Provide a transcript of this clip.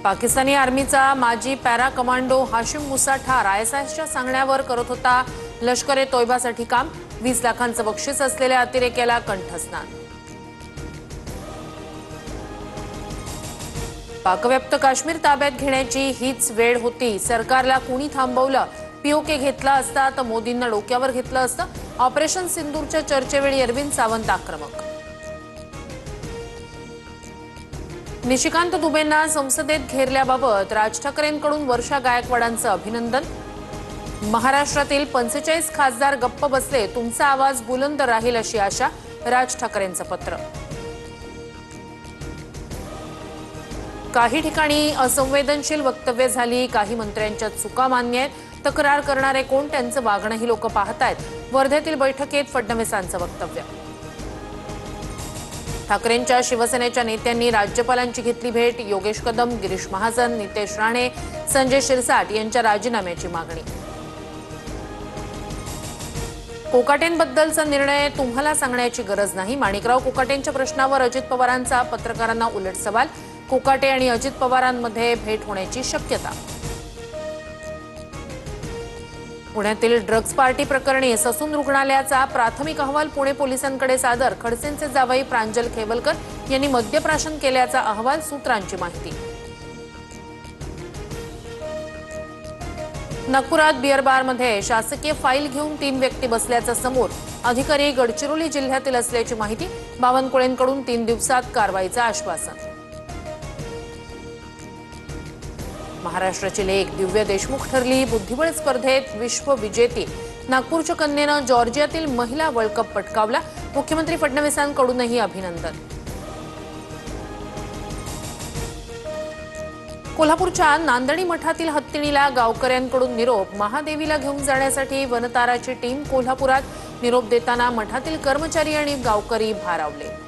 पाकिस्तानी आर्मीचा माजी para commando Hashim Musa ठार आयएसआयच्या सांगण्यावर करत होता लष्कर-ए-तोयबासाठी काम। 20 लाखांचं बक्षीस असलेल्या अतिरेक्याला कंठस्नान। पाकव्याप्त काश्मीर ताब्यात घेण्याची हीच वेळ होती। सरकारला कुणी थांबवलं? पीओके घेतला असता तर मोदींना डोक्यावर घेतलं असतं। ऑपरेशन सिंदूरच्या चर्चेवेळी अरविंद सावंत आक्रमक। निशिकांत दुबेंना संसदेत घेरल्याबाबत राज ठाकरेंकडून वर्षा गायकवाडांचं अभिनंदन। महाराष्ट्रातील 45 खासदार गप्प बसले, तुमचा आवाज बुलंद राहील अशी आशा। राज ठाकरेंचं पत्र। काही ठिकाणी असंवेदनशील वक्तव्य झाली, काही मंत्र्यांच्या चुका मान्य आहेत। तक्रार करणारे कोण, त्यांचं वागणंही लोक पाहतायत। वर्धेतील बैठकीत फडणवीसांचं वक्तव्य। ठाकरेंच्या शिवसेनेच्या नेत्यांनी राज्यपालांची घेतली भेट। योगेश कदम, गिरीश महाजन, नितेश राणे, संजय शिरसाट यांच्या राजीनाम्याची मागणी। कोकाटेंबद्दलचा निर्णय तुम्हाला सांगण्याची गरज नाही। माणिकराव कोकाटेंच्या प्रश्नावर अजित पवारांचा पत्रकारांना उलट सवाल। कोकाटे आणि अजित पवारांमध्ये भेट होण्याची शक्यता। पुण्यातील ड्रग्ज पार्टी प्रकरणी ससून रुग्णालयाचा प्राथमिक अहवाल पुणे पोलिसांकडे सादर। खडसेंचे जावई प्रांजल खेवलकर यांनी मद्यप्राशन केल्याचा अहवाल, सूत्रांची माहिती। नागपुरात बिअर बारमध्ये शासकीय फाईल घेऊन 3 व्यक्ती बसल्याचं समोर। अधिकारी गडचिरोली जिल्ह्यातील असल्याची माहिती। बावनकुळेंकडून 3 दिवसात कारवाईचं आश्वासन। महाराष्ट्राची लेक दिव्या देशमुख ठरली बुद्धिबळ स्पर्धेत विश्वविजेती। नागपूरच्या कन्येनं जॉर्जियातील महिला वर्ल्ड कप पटकावला। मुख्यमंत्री फडणवीसांकडूनही अभिनंदन। कोल्हापूरच्या नांदणी मठातील हत्तीणीला गावकऱ्यांकडून निरोप। महादेवीला घेऊन जाण्यासाठी वनताराची टीम कोल्हापुरात। निरोप देताना मठातील कर्मचारी आणि गावकरी भारावले।